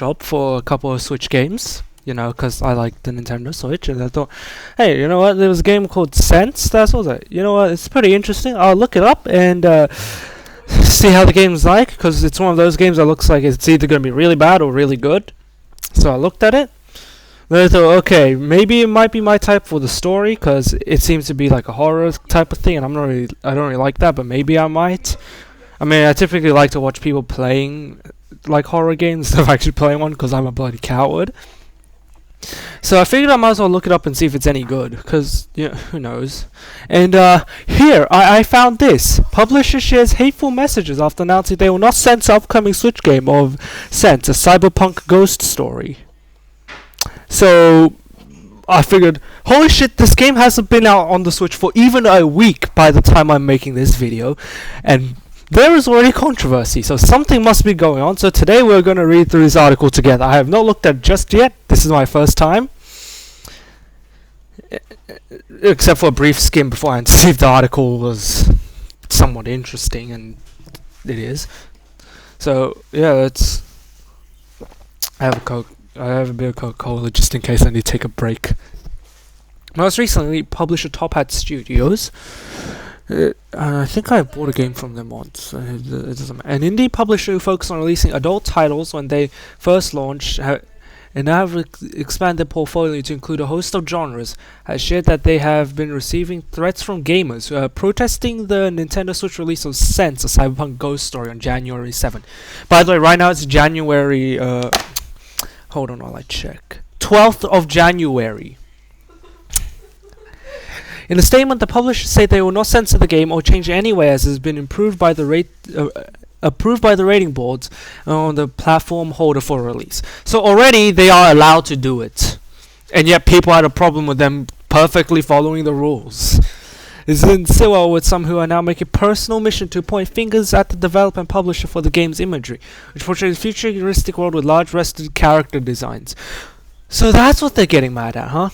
shop for a couple of Switch games, you know, because I like the Nintendo Switch, and I thought, hey, you know what, there was a game called Sense, that's what I was like, you know what, it's pretty interesting, I'll look it up and see how the game's like, because it's one of those games that looks like it's either going to be really bad or really good. So I looked at it, then I thought, okay, maybe it might be my type for the story, because it seems to be like a horror type of thing, and I don't really like that, but maybe I might. I mean, I typically like to watch people playing like horror games instead of actually playing one, because I'm a bloody coward. So I figured I might as well look it up and see if it's any good, because, you know, who knows. And here, I found this. Publisher shares hateful messages after announcing they will not censor upcoming Switch game of Sense, a cyberpunk ghost story. So I figured, holy shit, this game hasn't been out on the Switch for even a week by the time I'm making this video, and there is already controversy, so something must be going on. So today we're going to read through this article together. I have not looked at it just yet. This is my first time, except for a brief skim before and see if the article was somewhat interesting, and it is. So yeah, let's. I have a bit of Coca-Cola just in case I need to take a break. Most recently, publisher Top Hat Studios. I think I bought a game from them once. It doesn't matter. An indie publisher who focuses on releasing adult titles when they first launched and now have expanded their portfolio to include a host of genres, has shared that they have been receiving threats from gamers who are protesting the Nintendo Switch release of Sense, a cyberpunk ghost story, on January 7th. By the way, right now it's January... hold on while I check. 12th of January. In a statement, the publishers say they will not censor the game or change it anyway, as it has been approved by the rating boards on the platform holder for release. So already they are allowed to do it, and yet people had a problem with them perfectly following the rules. This is in similar with some who are now making personal mission to point fingers at the developer and publisher for the game's imagery, which portrays a futuristic world with large rested character designs. So that's what they're getting mad at, huh?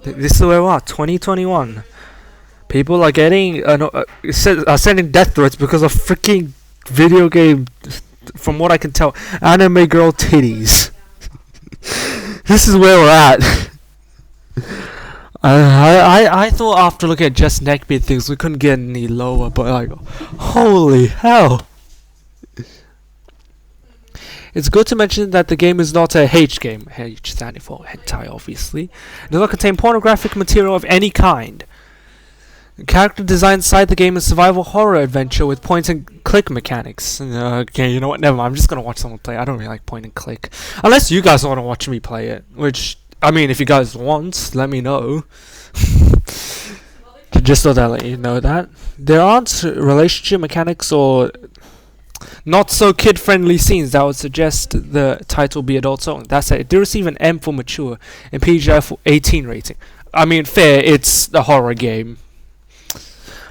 This is where we are, 2021. People are getting are sending death threats because of freaking video game. From what I can tell, anime girl titties. This is where we're at. I thought after looking at just neckbeard things we couldn't get any lower, but like, holy hell. It's good to mention that the game is not a H game, H standing for hentai obviously. It does not contain pornographic material of any kind. The character design inside the game is survival horror adventure with point and click mechanics. Okay, you know what, never mind, I'm just gonna watch someone play it. I don't really like point and click. Unless you guys want to watch me play it, which, I mean, if you guys want, let me know. Just so that I let you know that. There aren't relationship mechanics or not so kid-friendly scenes that would suggest the title be adult only. That said, it did receive an M for mature and PG for 18 rating. I mean, fair, it's a horror game.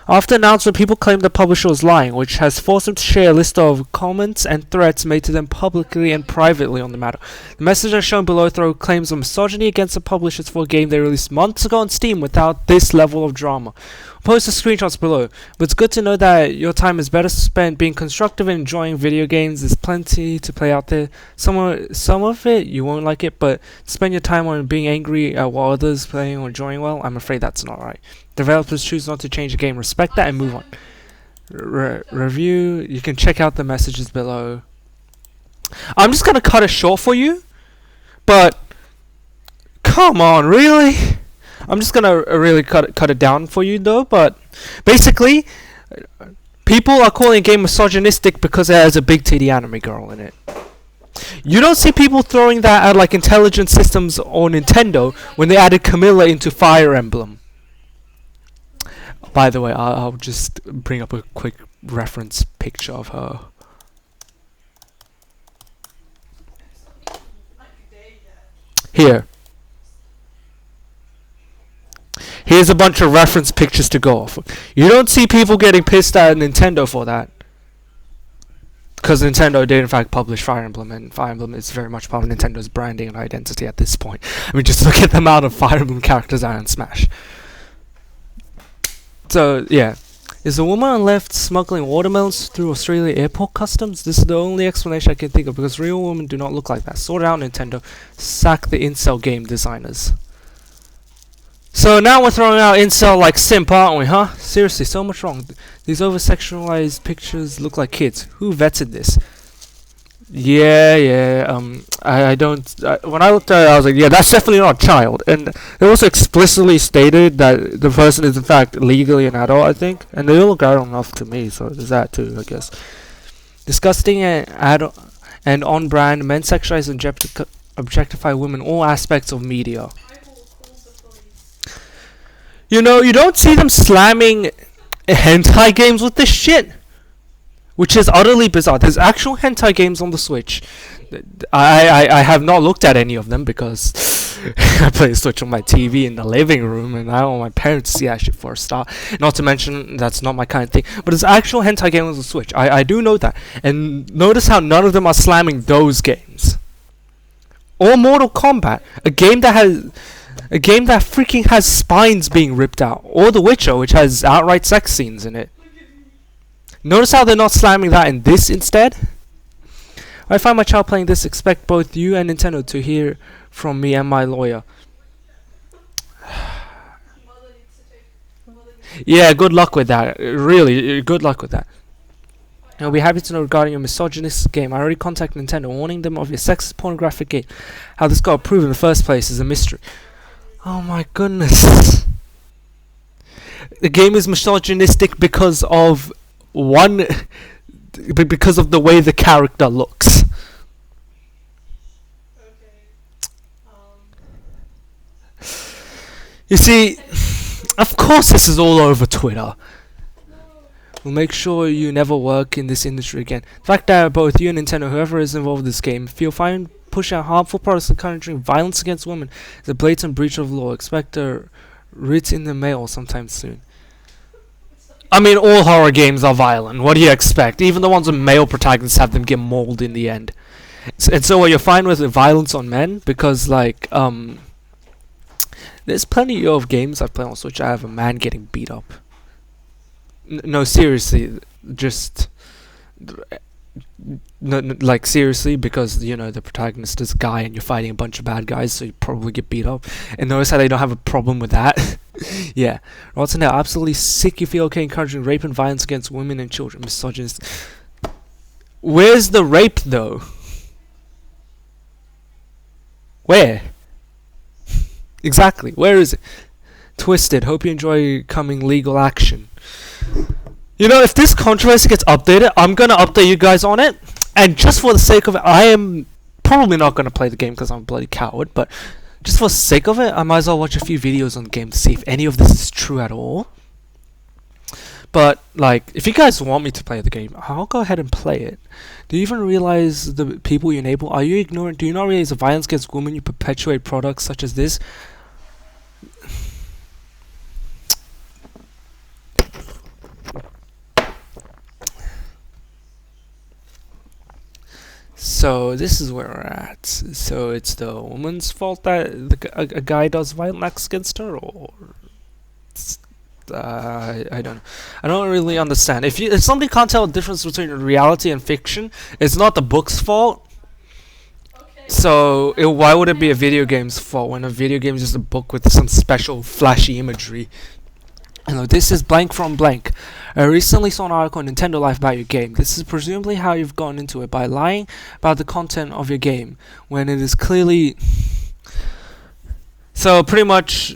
After announcement, people claimed the publisher was lying, which has forced them to share a list of comments and threats made to them publicly and privately on the matter. The messages shown below throw claims of misogyny against the publishers for a game they released months ago on Steam without this level of drama. I'll post the screenshots below, but it's good to know that your time is better spent being constructive and enjoying video games. There's plenty to play out there. Some of it, you won't like it, but spend your time on being angry at what others playing or enjoying, well, I'm afraid that's not right. Developers choose not to change the game. Respect that and move on. Review. You can check out the messages below. I'm just gonna cut it short for you, but come on, really? I'm just gonna really cut it down for you though. But basically, people are calling a game misogynistic because it has a big titty anime girl in it. You don't see people throwing that at like Intelligent Systems or Nintendo when they added Camilla into Fire Emblem. By the way, I'll just bring up a quick reference picture of her. Here. Here's a bunch of reference pictures to go off. You don't see people getting pissed at Nintendo for that. Because Nintendo did in fact publish Fire Emblem, and Fire Emblem is very much part of Nintendo's branding and identity at this point. I mean, just look at the amount of Fire Emblem characters out in Smash. So, yeah. Is a woman left smuggling watermelons through Australia airport customs? This is the only explanation I can think of because real women do not look like that. Sort it out, Nintendo. Sack the incel game designers. So now we're throwing out incel like simp, aren't we, huh? Seriously, so much wrong. These over-sexualized pictures look like kids. Who vetted this? I don't. When I looked at it, I was like, yeah, that's definitely not a child. And it also explicitly stated that the person is in fact legally an adult, I think. And they look adult enough to me, so there's that too, I guess. Disgusting and on-brand, men sexualize and objectify women, all aspects of media. You know, you don't see them slamming hentai games with this shit, which is utterly bizarre. There's actual hentai games on the Switch. I have not looked at any of them because I play Switch on my TV in the living room and I don't want my parents to see that shit for a start. Not to mention, that's not my kind of thing. But there's actual hentai games on the Switch. I do know that. And notice how none of them are slamming those games. Or Mortal Kombat, a game that freaking has spines being ripped out. Or The Witcher, which has outright sex scenes in it. Notice how they're not slamming that in this instead? I find my child playing this, expect both you and Nintendo to hear from me and my lawyer. Yeah, good luck with that. Really, good luck with that. I'll be happy to know regarding your misogynist game. I already contacted Nintendo, warning them of your sexist pornographic game. How this got approved in the first place is a mystery. Oh my goodness. The game is misogynistic because of because of the way the character looks. You see, of course this is all over Twitter. We'll make sure you never work in this industry again. The fact that both you and Nintendo, whoever is involved in this game, feel fine pushing out harmful products encouraging violence against women is a blatant breach of law. Expect a writ in the mail sometime soon. I mean, all horror games are violent. What do you expect? Even the ones with male protagonists have them get mauled in the end. And so what you're fine with violence on men? Because, like, there's plenty of games I've played on Switch I have a man getting beat up. No, seriously. Just... like, seriously, because, you know, the protagonist is a guy and you're fighting a bunch of bad guys, so you probably get beat up. And notice how they don't have a problem with that. Yeah. Rotten now, absolutely sick. You feel okay encouraging rape and violence against women and children. Misogynist. Where's the rape, though? Where? Exactly. Where is it? Twisted. Hope you enjoy coming legal action. You know, if this controversy gets updated, I'm going to update you guys on it. And just for the sake of it, I am probably not going to play the game because I'm a bloody coward. But just for the sake of it, I might as well watch a few videos on the game to see if any of this is true at all. But, like, if you guys want me to play the game, I'll go ahead and play it. Do you even realize the people you enable? Are you ignorant? Do you not realize the violence against women you perpetuate products such as this? So this is where we're at. So it's the woman's fault that a guy does violent acts against her, or I don't really understand. If somebody can't tell the difference between reality and fiction, it's not the book's fault. So why would it be a video game's fault when a video game is just a book with some special flashy imagery? Hello, this is blank from blank. I recently saw an article on Nintendo Life about your game. This is presumably how you've gotten into it, by lying about the content of your game, when it is clearly... So, pretty much...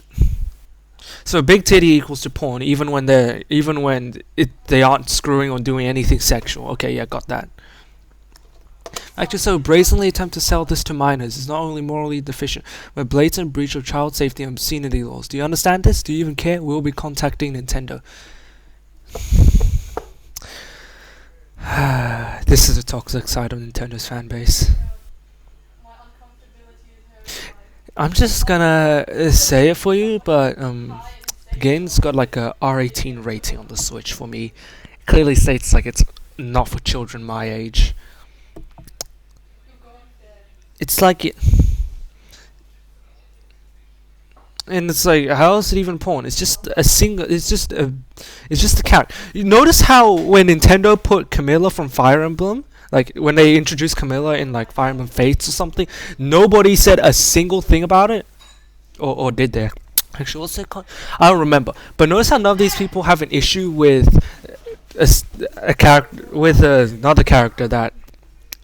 So, big titty equals to porn, even when they aren't screwing or doing anything sexual. Okay, yeah, got that. Actually, so brazenly attempt to sell this to minors is not only morally deficient, but blatant breach of child safety and obscenity laws. Do you understand this? Do you even care? We'll be contacting Nintendo. This is the toxic side of Nintendo's fan base. I'm just gonna say it for you, but the game's got like a R18 rating on the Switch for me. It clearly states like it's not for children my age. It's like And it's like, how is it even porn? It's just a single. It's just a character. You notice how when Nintendo put Camilla from Fire Emblem, like when they introduced Camilla in like Fire Emblem Fates or something, nobody said a single thing about it, or did they? Actually, what's it called? I don't remember. But notice how none of these people have an issue with a character with another character that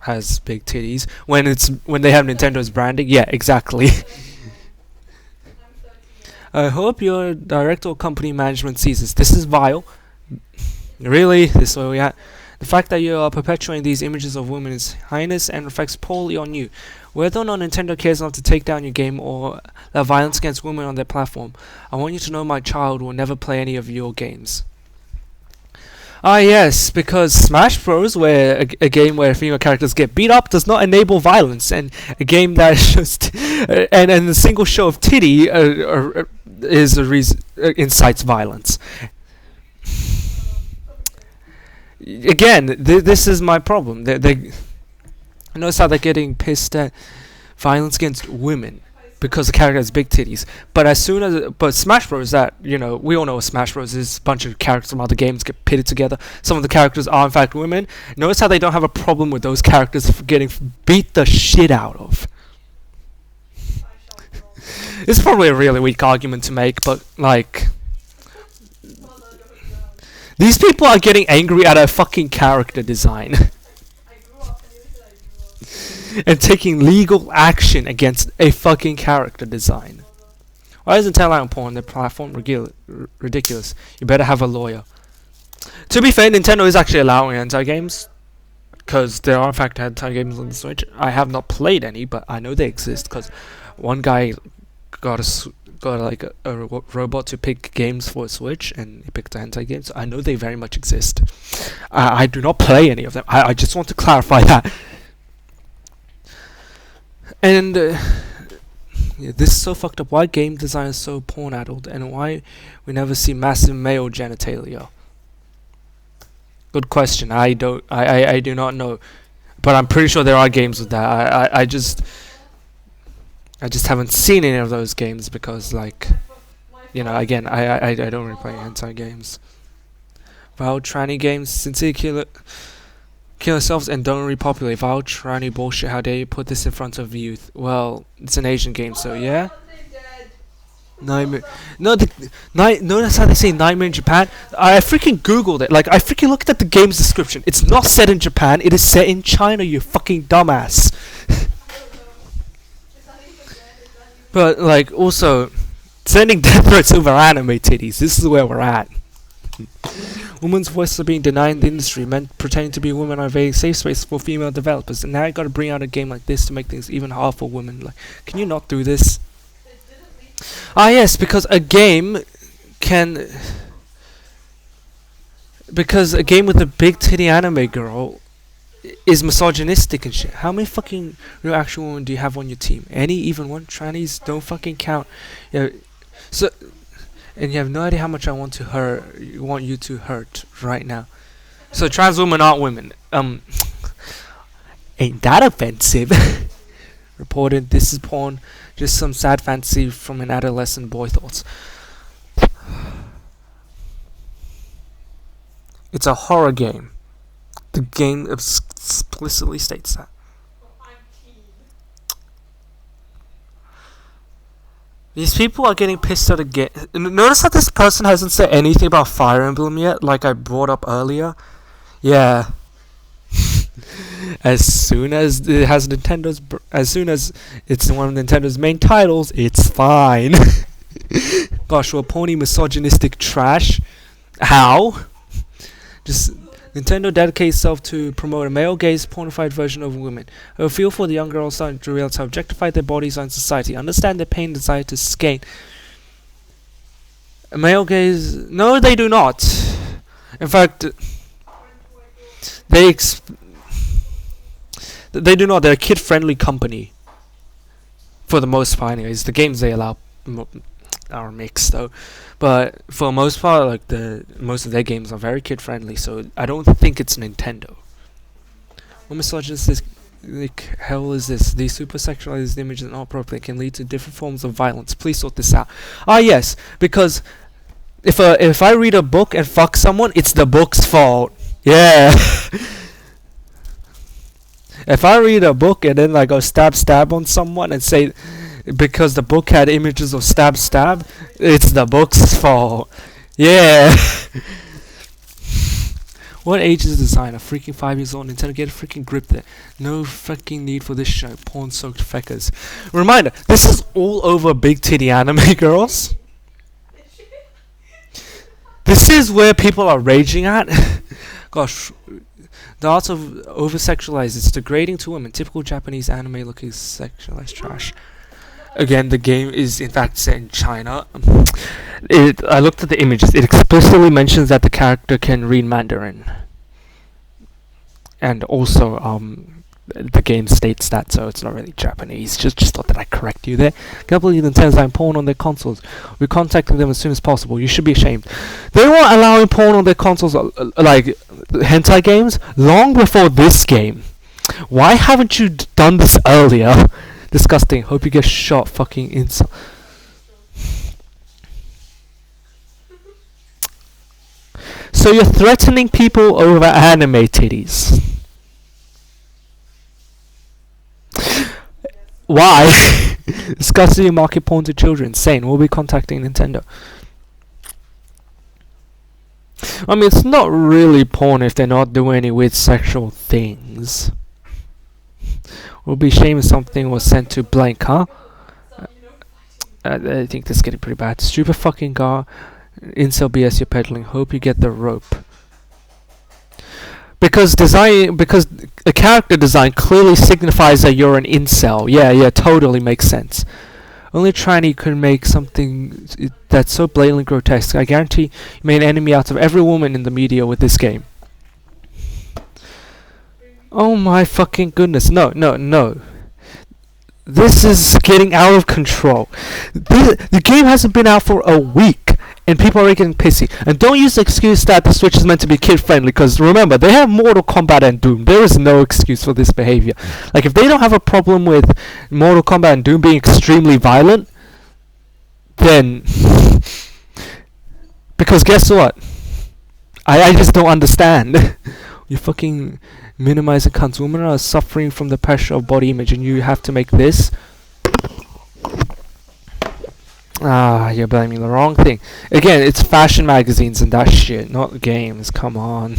has big titties when they have Nintendo's branding. Yeah, exactly. I hope your director or company management sees this. This is vile. Really, this is where we at. The fact that you are perpetuating these images of women's highness and reflects poorly on you. Whether or not Nintendo cares enough to take down your game or allow violence against women on their platform, I want you to know my child will never play any of your games. Ah yes, because Smash Bros, where a game where female characters get beat up, does not enable violence, and a game that is just and a single show of titty is a reason incites violence. Again, this is my problem. They notice how they're getting pissed at violence against women because the character has big titties. But Smash Bros, that we all know what Smash Bros is. A bunch of characters from other games get pitted together. Some of the characters are in fact women. Notice how they don't have a problem with those characters getting beat the shit out of. It's probably a really weak argument to make, but like, these people are getting angry at a fucking character design and taking legal action against a fucking character design. Why isn't allowing porn on their platform ridiculous? You better have a lawyer. To be fair, Nintendo is actually allowing hentai games, because there are in fact hentai games on the Switch. I have not played any, but I know they exist because one guy got a robot to pick games for a Switch, and he picked a hentai game. So I know they very much exist. I do not play any of them. I just want to clarify that. And yeah, this is so fucked up. Why game design is so porn addled, and why we never see massive male genitalia? Good question. I do not know, but I'm pretty sure there are games with that. I just haven't seen any of those games because, like, again, I don't really play hentai games. Vile tranny games, sincere kill yourselves and don't repopulate. Vile tranny bullshit. How dare you put this in front of youth? Well, it's an Asian game, so yeah. Nightmare. Notice how they say Nightmare in Japan? I freaking googled it. Like, I freaking looked at the game's description. It's not set in Japan. It is set in China, you fucking dumbass. But, like, also, sending death threats over anime titties. This is where we're at. Women's voices are being denied in the industry. Men pretending to be women are evading safe space for female developers. And now you gotta bring out a game like this to make things even harder for women. Like, can you not do this? Ah, yes, because a game can... Because a game with a big titty anime girl is misogynistic and shit. How many fucking real actual women do you have on your team? Any, even one? Trannies don't fucking count. So, and you have no idea how much I want you to hurt right now. So trans women aren't women. Ain't that offensive? Reported, this is porn. Just some sad fantasy from an adolescent boy thoughts. It's a horror game. The game explicitly states that. These people are getting pissed at again. Notice that this person hasn't said anything about Fire Emblem yet, like I brought up earlier. Yeah. As soon as it has as soon as it's one of Nintendo's main titles, it's fine. Gosh, we're pony misogynistic trash. How? Just Nintendo dedicates itself to promote a male gaze pornified version of women. I feel for the young girls starting to realize how objectified their bodies are in society. Understand their pain and desire to skate. A male gaze... No, they do not. In fact, they do not. They're a kid-friendly company. For the most part, anyways. The games they allow are mixed, though. But for the most part, like most of their games are very kid-friendly, so I don't think it's Nintendo. What misogynistic like hell is this? These super sexualized images are not appropriate. Can lead to different forms of violence. Please sort this out. Ah, yes, because if I read a book and fuck someone, it's the book's fault. Yeah. If I read a book and then I go stab on someone and say because the book had images of stab, it's the book's fault. Yeah. What age is the designer? Freaking 5 years old. Nintendo, get a freaking grip there. No fucking need for this show. Porn soaked feckers. Reminder, this is all over big titty anime girls. This is where people are raging at. Gosh, the art of over-sexualized is degrading to women. Typical Japanese anime looking sexualized trash. Again, the game is in fact set in China. I looked at the images. It explicitly mentions that the character can read Mandarin. And also, the game states that, so it's not really Japanese. Just thought that I'd correct you there. Can't believe Nintendo's allowing porn on their consoles. We're contacting them as soon as possible. You should be ashamed. They weren't allowing porn on their consoles, like hentai games, long before this game. Why haven't you done this earlier? Disgusting. Hope you get shot, fucking insult. So you're threatening people over anime titties. Why? Discussing market porn to children. Insane. We'll be contacting Nintendo. I mean, it's not really porn if they're not doing any weird sexual things. We'll be ashamed if something was sent to blank, huh? I think this is getting pretty bad. Stupid fucking car. Incel BS you're peddling. Hope you get the rope. Because a character design clearly signifies that you're an incel. Yeah, totally makes sense. Only tranny could make something that's so blatantly grotesque. I guarantee you made an enemy out of every woman in the media with this game. Oh my fucking goodness. No. This is getting out of control. The game hasn't been out for a week, and people are already getting pissy. And don't use the excuse that the Switch is meant to be kid-friendly, because remember, they have Mortal Kombat and Doom. There is no excuse for this behavior. Like, if they don't have a problem with Mortal Kombat and Doom being extremely violent, then... because guess what? I just don't understand. You fucking... minimizing cunts. Women are suffering from the pressure of body image, and you have to make this. You're blaming the wrong thing. Again, it's fashion magazines and that shit, not games. Come on.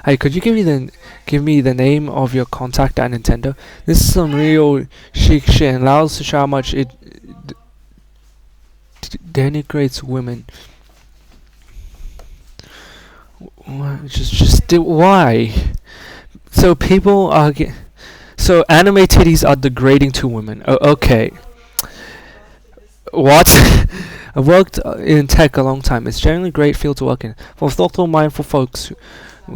Hey, could you give me the name of your contact at Nintendo? This is some real chic shit, and allows to show how much it denigrates women. Why? So people are so anime titties are degrading to women. Okay. What? I've worked in tech a long time. It's generally a great field to work in for thoughtful, mindful folks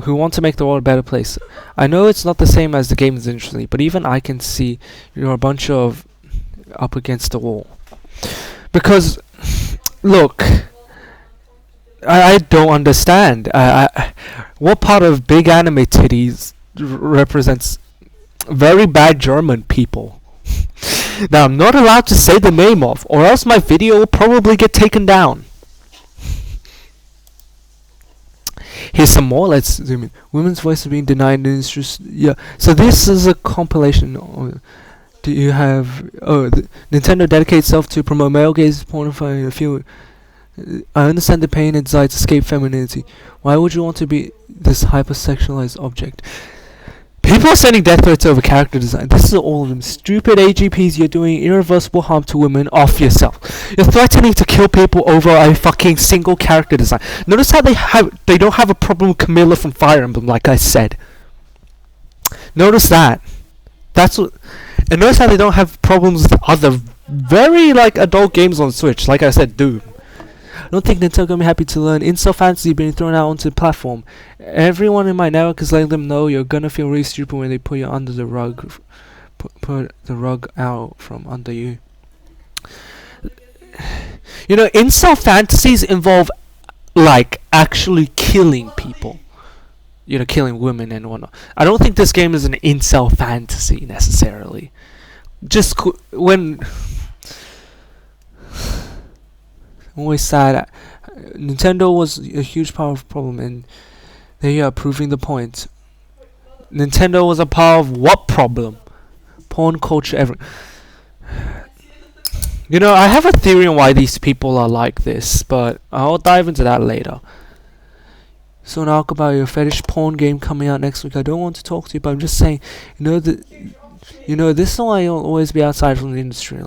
who want to make the world a better place. I know it's not the same as the games industry, but even I can see you're a bunch of up against the wall. Because look, I don't understand. What part of big anime titties represents very bad German people? Now, I'm not allowed to say the name of, or else my video will probably get taken down. Here's some more. Let's zoom in. Women's voice is being denied in the industry. Yeah. So this is a compilation. Do you have... Nintendo dedicates itself to promote male gaze, pornifying a few... I understand the pain and desire to escape femininity. Why would you want to be this hypersexualized object? People are sending death threats over character design. This is all of them. Stupid AGPs, you're doing irreversible harm to women. Off yourself. You're threatening to kill people over a fucking single character design. Notice how they don't have a problem with Camilla from Fire Emblem, like I said. Notice that. That's what. And notice how they don't have problems with other very adult games on Switch. Like I said, Doom. I don't think Nintendo gonna be happy to learn incel fantasy being thrown out onto the platform. Everyone in my network is letting them know you're gonna feel really stupid when they put you under the rug, put the rug out from under you. You know, incel fantasies involve actually killing people. killing women and whatnot. I don't think this game is an incel fantasy necessarily. Just when always sad. Nintendo was a huge part of the problem, and they are proving the point. Nintendo was a part of what problem? Porn culture. I have a theory on why these people are like this, but I'll dive into that later. So now talk about your fetish porn game coming out next week. I don't want to talk to you, but I'm just saying, this is why you'll always be outside from the industry.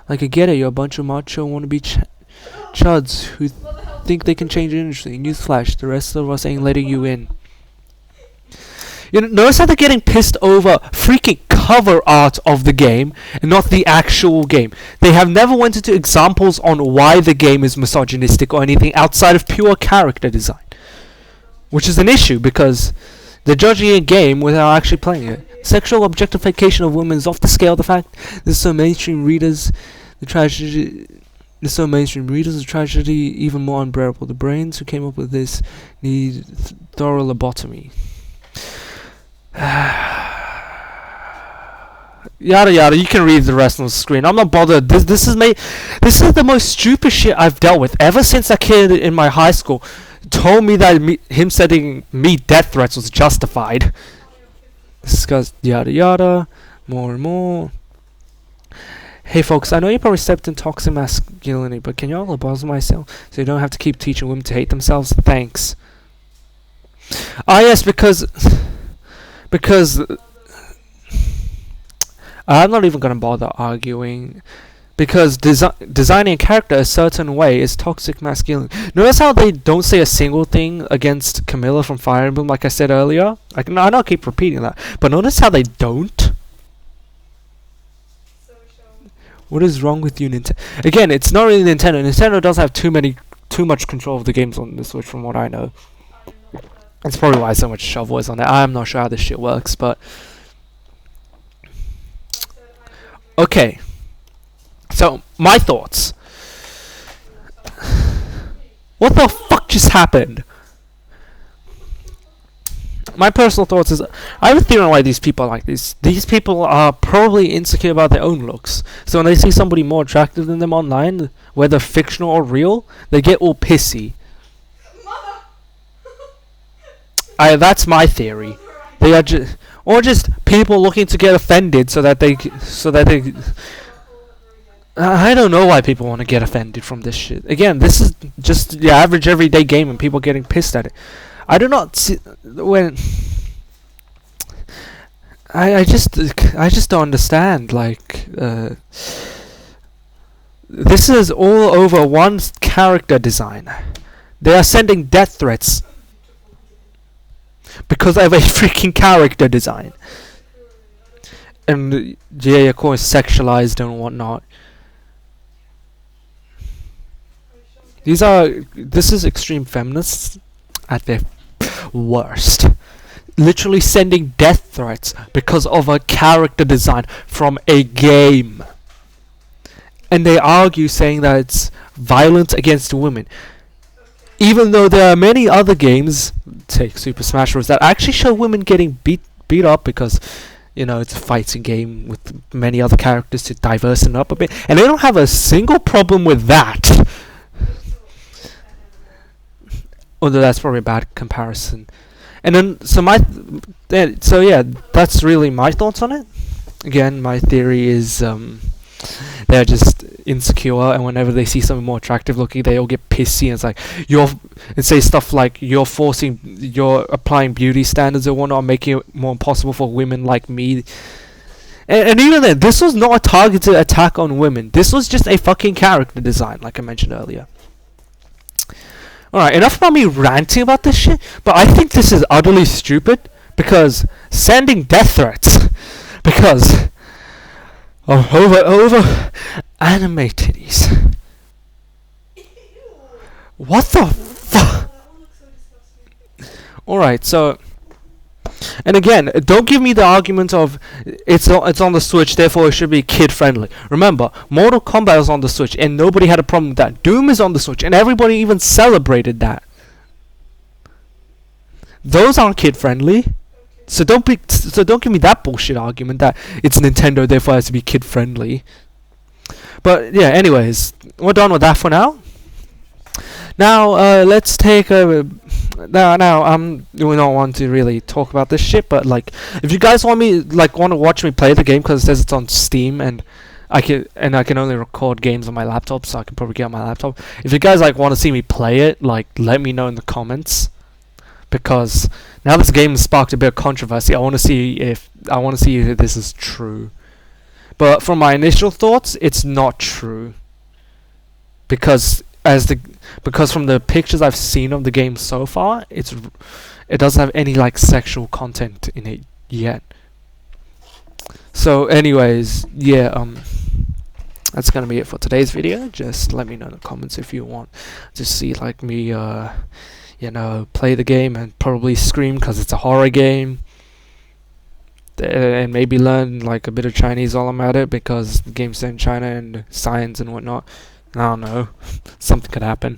Like I get it, you're a bunch of macho wannabe chuds who think they can change the industry. Newsflash, the rest of us ain't letting you in. Notice how they're getting pissed over freaking cover art of the game and not the actual game. They have never went into examples on why the game is misogynistic or anything outside of pure character design. Which is an issue because they're judging a game without actually playing it. Sexual objectification of women is off the scale. The fact there's so mainstream readers, the tragedy even more unbearable. The brains who came up with this need thorough lobotomy. Yada yada. You can read the rest on the screen. I'm not bothered. This is the most stupid shit I've dealt with ever since that kid in my high school told me that him sending me death threats was justified. Discuss yada yada. More and more. Hey folks, I know you probably stepped in toxic masculinity, but can y'all abuse myself so you don't have to keep teaching women to hate themselves? Thanks. Yes, because I'm not even gonna bother arguing. Because designing a character a certain way is toxic masculinity. Notice how they don't say a single thing against Camilla from Fire Emblem, like I said earlier. I know keep repeating that, but notice how they don't. What is wrong with you, Nintendo? Again, it's not really Nintendo. Nintendo does have too much control of the games on the Switch, from what I know. That's probably why so much shovel is on there. I'm not sure how this shit works, but okay. So, my thoughts. What the fuck just happened? My personal thoughts is, I have a theory on why these people are like this. These people are probably insecure about their own looks. So when they see somebody more attractive than them online, whether fictional or real, they get all pissy. That's my theory. They are just people looking to get offended so that they I don't know why people want to get offended from this shit. Again, this is just the average everyday game and people getting pissed at it. I do not see when I just don't understand. Like this is all over one character design. They are sending death threats because I have a freaking character design, and yeah, of course, sexualized and whatnot. This is extreme feminists at their worst. Literally sending death threats because of a character design from a game. And they argue saying that it's violent against women. Even though there are many other games, take Super Smash Bros., that actually show women getting beat up because, it's a fighting game with many other characters to diversify up a bit. And they don't have a single problem with that. Although that's probably a bad comparison. And then, that's really my thoughts on it. Again, my theory is they're just insecure, and whenever they see something more attractive looking, they all get pissy, and it's like, and say stuff like, you're applying beauty standards or whatnot, making it more impossible for women like me. And even then, this was not a targeted attack on women. This was just a fucking character design, like I mentioned earlier. Alright, enough about me ranting about this shit, but I think this is utterly stupid because sending death threats because of over anime titties. What the fuck? Alright, so, and again, don't give me the argument of it's on the Switch, therefore it should be kid friendly. Remember, Mortal Kombat is on the Switch and nobody had a problem with that. Doom is on the Switch and everybody even celebrated that. Those aren't kid friendly. So don't give me that bullshit argument that it's Nintendo, therefore it has to be kid friendly. But yeah, anyways, we're done with that for now. Now let's take a now we don't want to really talk about this shit, but like if you guys want to watch me play the game, because it says it's on Steam and I can only record games on my laptop, so I can probably get on my laptop. If you guys like want to see me play it, like let me know in the comments, because now this game has sparked a bit of controversy. I want to see if this is true. But from my initial thoughts, it's not true, because from the pictures I've seen of the game so far, it doesn't have any like sexual content in it yet. So anyways, yeah, that's gonna be it for today's video. Just let me know in the comments if you want to see like me play the game and probably scream because it's a horror game, and maybe learn like a bit of Chinese while I'm at it, because the game's set in China and science and whatnot. I don't know. Something could happen.